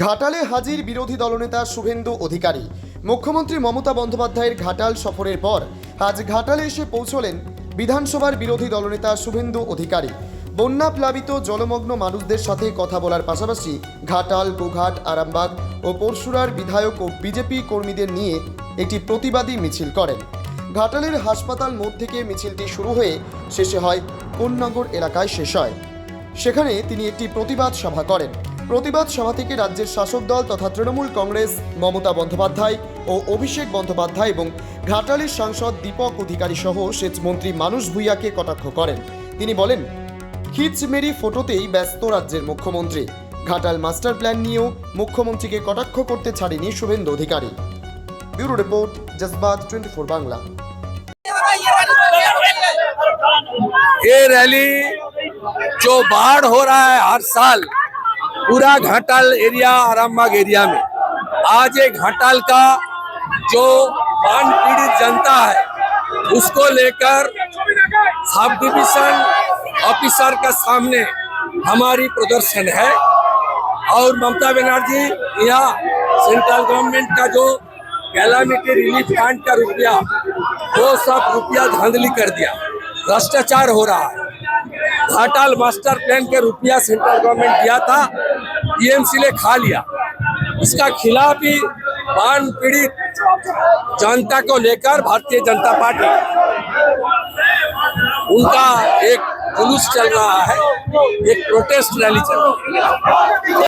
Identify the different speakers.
Speaker 1: ঘাটালে হাজির বিরোধী দলনেতা শুভেন্দু অধিকারী। মুখ্যমন্ত্রী মমতা বন্দ্যোপাধ্যায়ের ঘাটাল সফরের পর আজ ঘাটালে এসে পৌঁছলেন বিধানসভার বিরোধী দলনেতা শুভেন্দু অধিকারী। বন্যা প্লাবিত জলমগ্ন মানুষদের সাথে কথা বলার পাশাপাশি ঘাটাল, গোঘাট, আরামবাগ ও পরশুরার বিধায়ক ও বিজেপি কর্মীদের নিয়ে একটি প্রতিবাদী মিছিল করেন। ঘাটালের হাসপাতাল মোড় থেকে মিছিলটি শুরু হয়ে শেষে হয় কোন্নগর এলাকায় শেষ হয়। সেখানে তিনি একটি প্রতিবাদ সভা করেন। প্রতিবাদ সভা থেকে রাজ্যের শাসক দল তথা তৃণমূল কংগ্রেস, মমতা বন্দ্যোপাধ্যায় ও অভিষেক বন্দ্যোপাধ্যায় এবং ঘাটালের সাংসদ দীপক অধিকারী সহ সেচমন্ত্রী মানুষ ভূঁইয়াকে কটাক্ষ করেন। তিনি বলেন, খিচমেরি ফটোতেই ব্যস্ত রাজ্যের মুখ্যমন্ত্রী। ঘাটাল মাস্টার প্ল্যান নিয়েও মুখ্যমন্ত্রীকে কটাক্ষ করতে ছাড়েনি শুভেন্দু অধিকারী। ব্যুরো রিপোর্ট, जज्बात 24 बांग्ला।
Speaker 2: ये रैली जो बाढ़ हो रहा है हर साल पूरा घाटाल एरिया, आरामबाग एरिया में, आज ये घाटाल का जो बाढ़ पीड़ित जनता है उसको लेकर सब डिवीजन ऑफिसर के सामने हमारी प्रदर्शन है। और ममता बनर्जी यहाँ सेंट्रल गवर्नमेंट का जो कैलामिटी रिलीफ फंड का रुपया, वो सब रुपया धांधली कर दिया, भ्रष्टाचार हो रहा है। घाटाल मास्टर प्लान के रुपया सेंट्रल गवर्नमेंट दिया था, टीएमसी ने खा लिया। इसका खिलाफ ही बाढ़ पीड़ित जनता को लेकर भारतीय जनता पार्टी उनका एक जुलूस चल रहा है, एक प्रोटेस्ट रैली चल रही है।